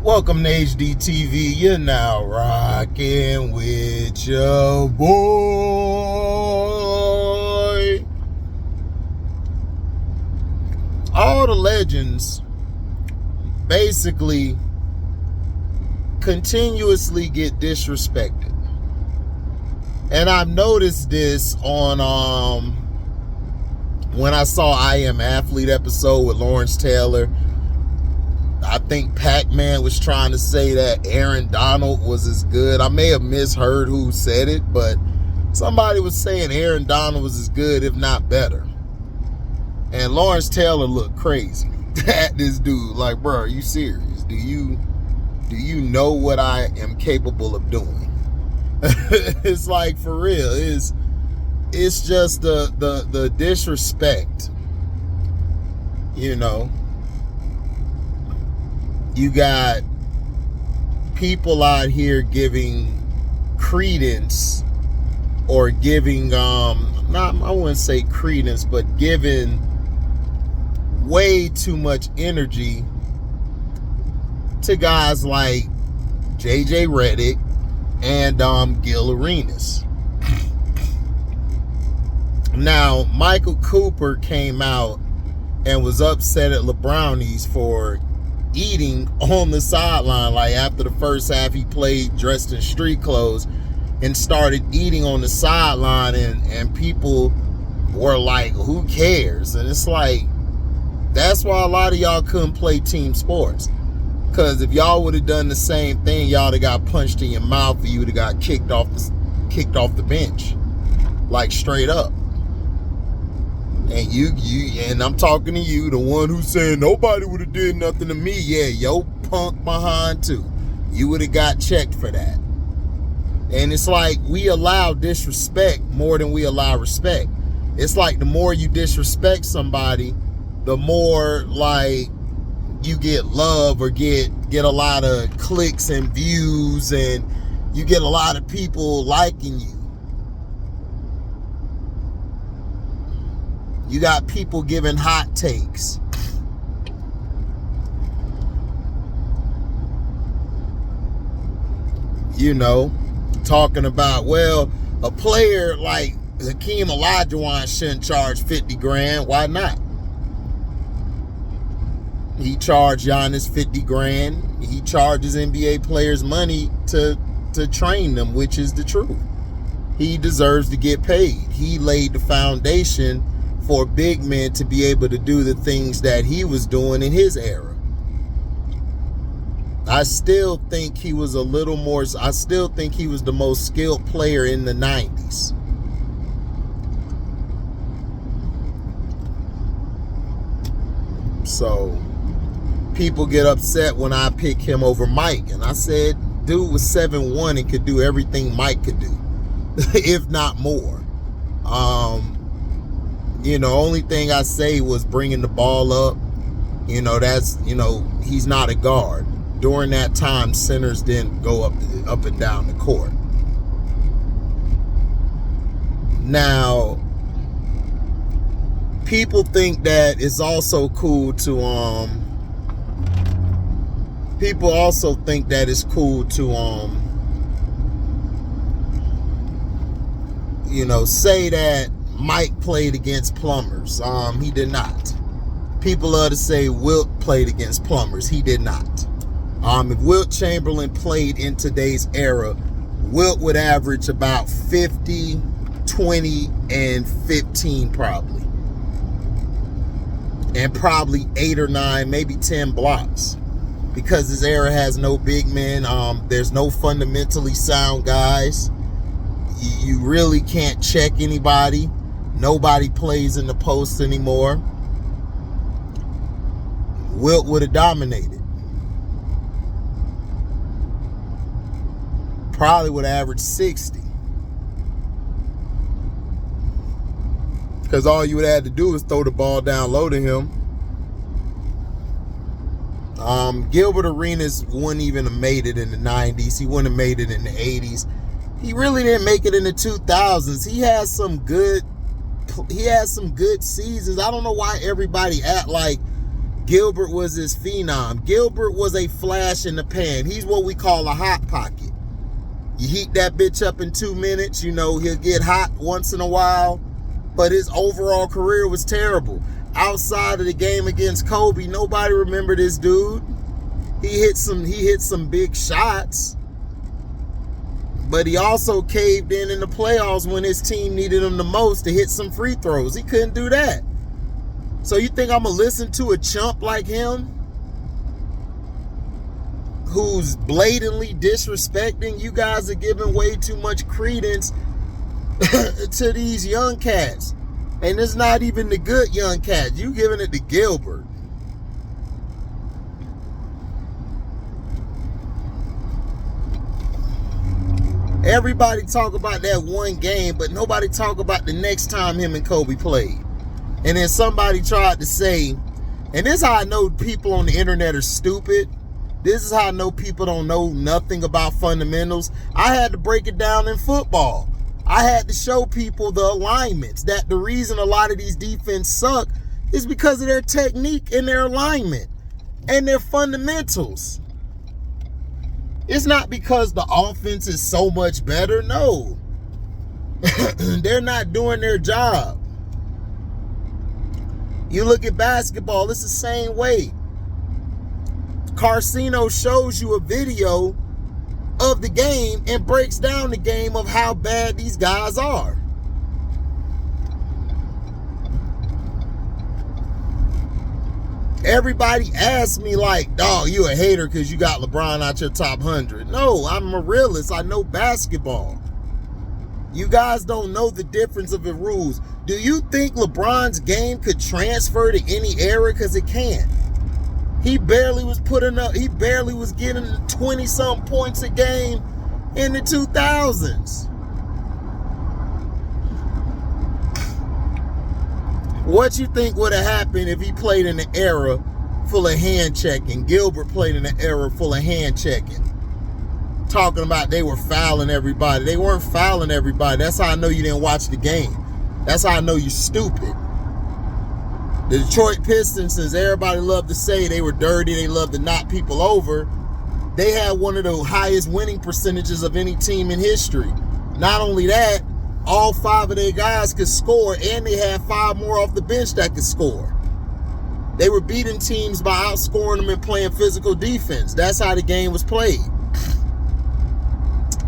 Welcome to HDiiTV. You're now rocking with your boy. All the legends basically continuously get disrespected. And I've noticed this on when I saw I Am Athlete episode with Lawrence Taylor. I think Pac-Man was trying to say that Aaron Donald was as good. I may have misheard who said it, but somebody was saying Aaron Donald was as good, if not better. And Lawrence Taylor looked crazy at this dude. Like, bro, are you serious? Do you know what I am capable of doing? It's like, for real. It's just the disrespect, you know. You got people out here giving credence or giving, I wouldn't say credence, but giving way too much energy to guys like JJ Redick and Gil Arenas. Now, Michael Cooper came out and was upset at LeBrownies for eating on the sideline. Like, after the first half, he played dressed in street clothes and started eating on the sideline, and people were like, who cares? And it's like, that's why a lot of y'all couldn't play team sports, because if y'all would have done the same thing, y'all would have got punched in your mouth, or you would have got kicked off the bench, like straight up. And and I'm talking to you, the one who's saying nobody would have did nothing to me. Yeah, yo punk behind too. You would have got checked for that. And it's like, we allow disrespect more than we allow respect. It's like, the more you disrespect somebody, the more like you get love, or get a lot of clicks and views, and you get a lot of people liking you. You got people giving hot takes. You know, talking about, well, a player like Hakeem Olajuwon shouldn't charge 50 grand. Why not? He charged Giannis 50 grand. He charges NBA players money to train them, which is the truth. He deserves to get paid. He laid the foundation for big men to be able to do the things that he was doing in his era. I still think he was the most skilled player in the 90s. So people get upset when I pick him over Mike. And I said, dude was 7'1" and could do everything Mike could do, if not more. You know, only thing I say was bringing the ball up. You know, that's, you know, he's not a guard. During that time, centers didn't go up and down the court. Now, people think that it's also cool to you know, say that Mike played against plumbers. He did not. People love to say Wilt played against plumbers. He did not. If Wilt Chamberlain played in today's era, Wilt would average about 50, 20, and 15 probably. And probably 8 or 9, maybe 10 blocks. Because this era has no big men. There's no fundamentally sound guys. You really can't check anybody. Nobody plays in the post anymore. Wilt would have dominated. Probably would have averaged 60. Because all you would have to do is throw the ball down low to him. Gilbert Arenas wouldn't even have made it in the 90s. He wouldn't have made it in the 80s. He really didn't make it in the 2000s. He had some good seasons. I don't know why everybody act like Gilbert was his phenom. Gilbert was a flash in the pan. He's what we call a hot pocket. You heat that bitch up in 2 minutes, you know, he'll get hot once in a while, but his overall career was terrible. Outside of the game against Kobe, nobody remembered this dude. He hit some big shots, but he also caved in the playoffs when his team needed him the most to hit some free throws. He couldn't do that. So you think I'm going to listen to a chump like him who's blatantly disrespecting? You guys are giving way too much credence to these young cats. And it's not even the good young cats. You giving it to Gilbert. Everybody talk about that one game, but nobody talk about the next time him and Kobe played. And then somebody tried to say, and this is how I know people on the internet are stupid. This is how I know people don't know nothing about fundamentals. I had to break it down in football. I had to show people the alignments, that the reason a lot of these defense suck is because of their technique and their alignment and their fundamentals. It's not because the offense is so much better. No. They're not doing their job. You look at basketball, it's the same way. Carcino shows you a video of the game and breaks down the game of how bad these guys are. Everybody asks me like, dog, you a hater because you got LeBron out your top 100. No, I'm a realist. I know basketball. You guys don't know the difference of the rules. Do you think LeBron's game could transfer to any era? Because it can't. He barely was putting up, he barely was getting 20-something points a game in the 2000s. What you think would have happened if he played in an era full of hand checking? Gilbert played in an era full of hand checking. Talking about they were fouling everybody. They weren't fouling everybody. That's how I know you didn't watch the game. That's how I know you're stupid. The Detroit Pistons, since everybody loved to say they were dirty, they loved to knock people over, they had one of the highest winning percentages of any team in history. Not only that, all 5 of their guys could score, and they had 5 more off the bench that could score. They were beating teams by outscoring them and playing physical defense. That's how the game was played.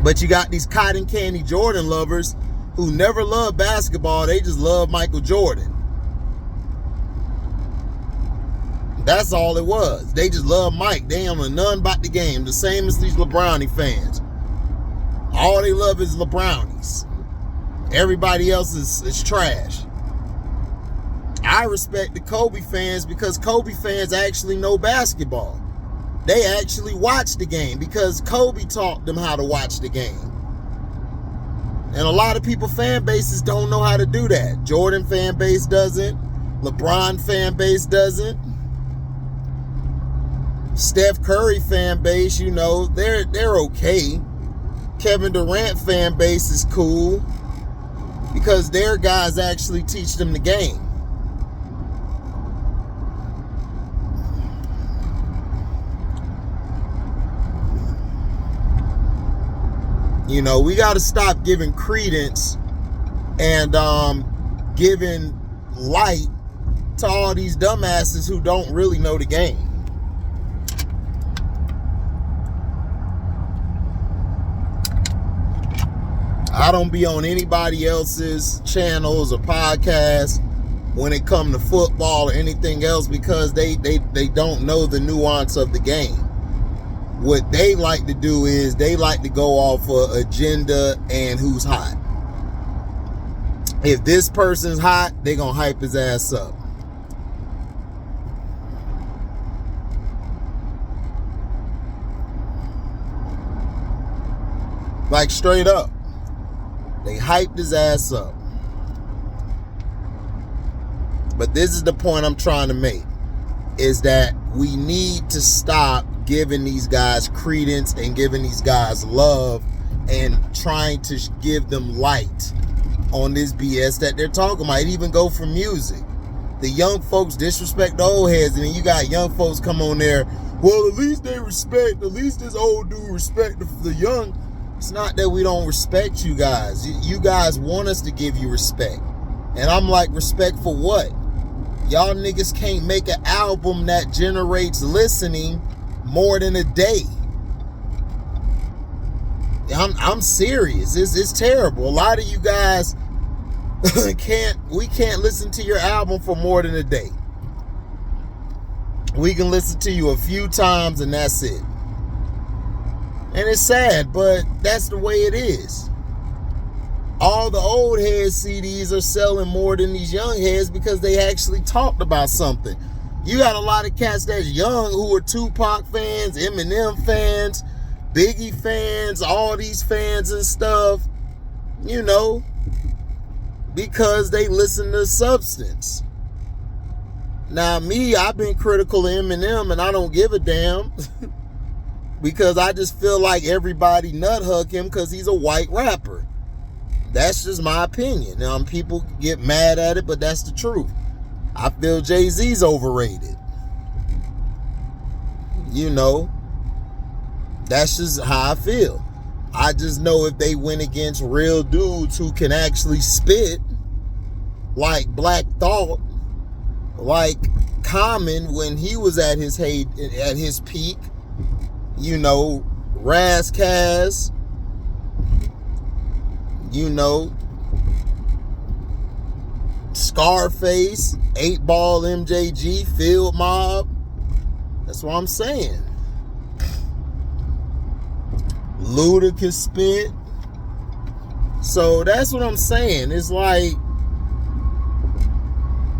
But you got these cotton candy Jordan lovers who never loved basketball. They just love Michael Jordan. That's all it was. They just love Mike. They don't know nothing about the game. The same as these LeBrownie fans. All they love is LeBrownies. Everybody else is trash. I respect the Kobe fans because Kobe fans actually know basketball. They actually watch the game because Kobe taught them how to watch the game. And a lot of people fan bases don't know how to do that. Jordan fan base doesn't. LeBron fan base doesn't. Steph Curry fan base, you know, they're okay. Kevin Durant fan base is cool because their guys actually teach them the game. You know, we got to stop giving credence and giving light to all these dumbasses who don't really know the game. I don't be on anybody else's channels or podcasts when it comes to football or anything else because they don't know the nuance of the game. What they like to do is they like to go off of agenda and who's hot. If this person's hot, they're going to hype his ass up. Like straight up. They hyped his ass up. But this is the point I'm trying to make. Is that we need to stop giving these guys credence and giving these guys love and trying to give them light on this BS that they're talking about. It even go for music. the young folks disrespect the old heads, and then you got young folks come on there, well, at least they respect, at least this old dude respect the young. It's not that we don't respect you guys. You guys want us to give you respect. And I'm like, respect for what? Y'all niggas can't make an album that generates listening more than a day. I'm serious. It's terrible. A lot of you guys we can't listen to your album for more than a day. We can listen to you a few times and that's it. And it's sad, but that's the way it is. All the old head CDs are selling more than these young heads because they actually talked about something. You got a lot of cats that's young who are Tupac fans, Eminem fans, Biggie fans, all these fans and stuff, you know, because they listen to substance. Now me, I've been critical of Eminem and I don't give a damn because I just feel like everybody nut hug him because he's a white rapper. That's just my opinion. People get mad at it, but that's the truth. I feel Jay-Z's overrated. You know, that's just how I feel. I just know if they went against real dudes who can actually spit, like Black Thought, like Common when he was at his peak, you know, Razzcast, you know, Scarface, 8 Ball MJG, Field Mob. That's what I'm saying. Luda can spit. So that's what I'm saying. It's like,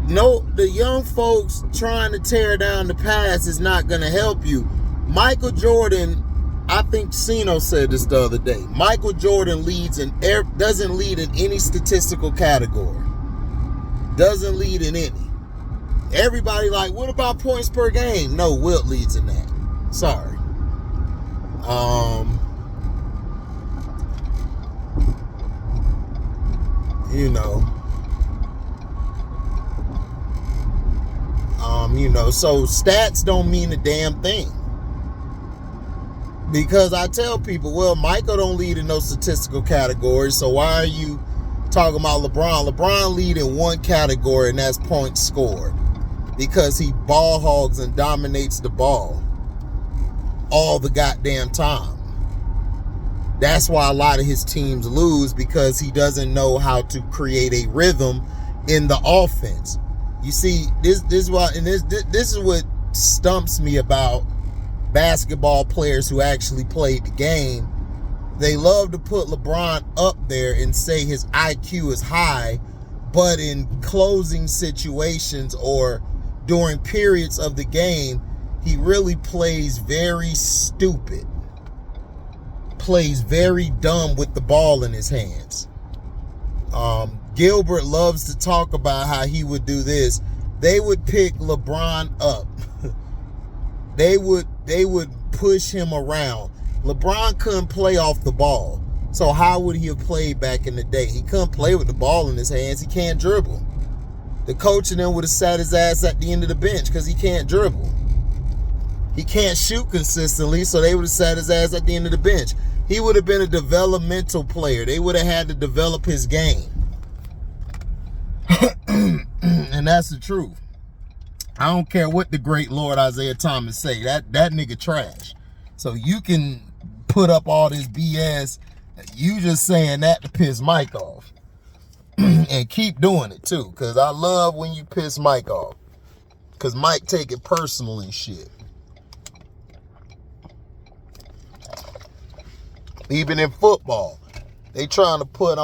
no, the young folks trying to tear down the past is not going to help you. Michael Jordan, I think Sino said this the other day. Michael Jordan doesn't lead in any statistical category. Doesn't lead in any. Everybody like, what about points per game? No, Wilt leads in that. Sorry. So stats don't mean a damn thing. Because I tell people, well, Michael don't lead in no statistical categories, so why are you talking about LeBron? LeBron lead in one category, and that's points scored. Because he ball hogs and dominates the ball all the goddamn time. That's why a lot of his teams lose, because he doesn't know how to create a rhythm in the offense. You see, this is what stumps me about basketball players who actually played the game. They love to put LeBron up there and say his IQ is high, but in closing situations or during periods of the game, he really plays very stupid. Plays very dumb with the ball in his hands. Gilbert loves to talk about how he would do this. They would pick LeBron up. They would push him around. LeBron couldn't play off the ball. So how would he have played back in the day? He couldn't play with the ball in his hands. He can't dribble. The coach and them would have sat his ass at the end of the bench because he can't dribble. He can't shoot consistently, so they would have sat his ass at the end of the bench. He would have been a developmental player. They would have had to develop his game. And that's the truth. I don't care what the great Lord Isaiah Thomas say. That nigga trash. So you can put up all this BS. You just saying that to piss Mike off. And keep doing it too. Because I love when you piss Mike off. Because Mike take it personal and shit. Even in football. They trying to put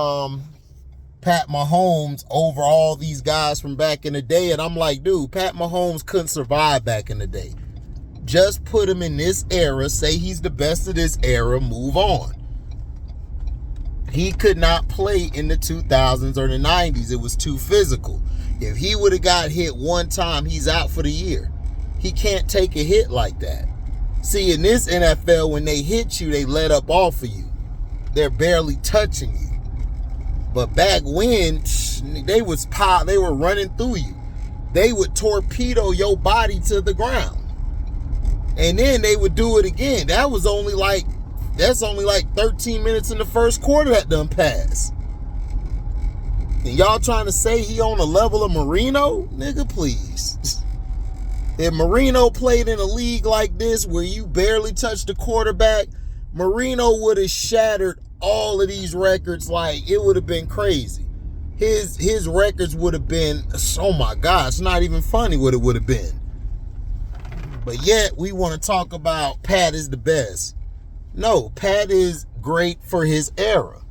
Pat Mahomes over all these guys from back in the day. And I'm like, dude, Pat Mahomes couldn't survive back in the day. Just put him in this era, say he's the best of this era, move on. He could not play in the 2000s or the 90s. It was too physical. If he would have got hit one time, he's out for the year. He can't take a hit like that. See, in this NFL, when they hit you, they let up off of you. They're barely touching you. But back when, they were running through you. they would torpedo your body to the ground. And then they would do it again. That's only like 13 minutes in the first quarter that done passed. And y'all trying to say he on the level of Marino? Nigga, please. If Marino played in a league like this where you barely touch the quarterback, Marino would have shattered all of these records. Like, it would have been crazy. His records would have been, oh my God, it's not even funny what it would have been. But yet, we want to talk about Pat is the best. No, Pat is great for his era.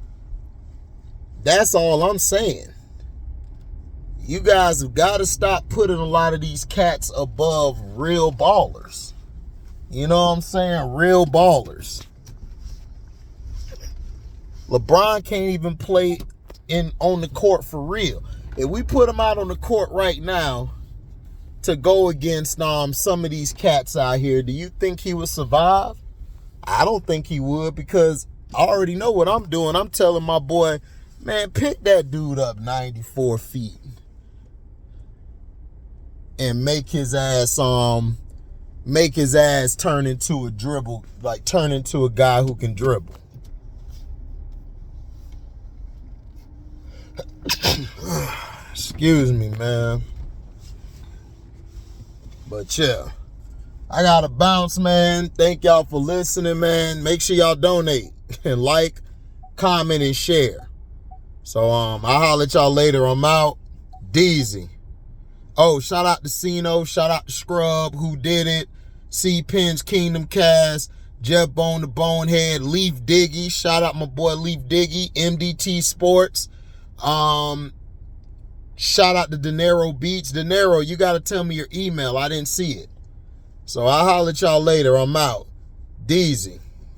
That's all I'm saying. You guys have got to stop putting a lot of these cats above real ballers. You know what I'm saying? Real ballers. LeBron can't even play on the court for real. If we put him out on the court right now to go against some of these cats out here, do you think he would survive? I don't think he would, because I already know what I'm doing. I'm telling my boy, man, pick that dude up 94 feet and make his ass turn into a dribble, like turn into a guy who can dribble. Excuse me, man. But yeah, I gotta bounce, man. Thank y'all for listening, man. Make sure y'all donate and like, comment, and share. So I'll holler at y'all later. I'm out. Dese. Oh, shout out to Cino, shout out to Scrub, Who Did It, C Penn's Kingdom Cast, Jeff Bone the Bonehead, Leaf Diggy. Shout out my boy Leaf Diggy, MDT Sports. Shout out to Dinero Beats. Dinero, you got to tell me your email. I didn't see it. So I'll holler at y'all later. I'm out. Dese.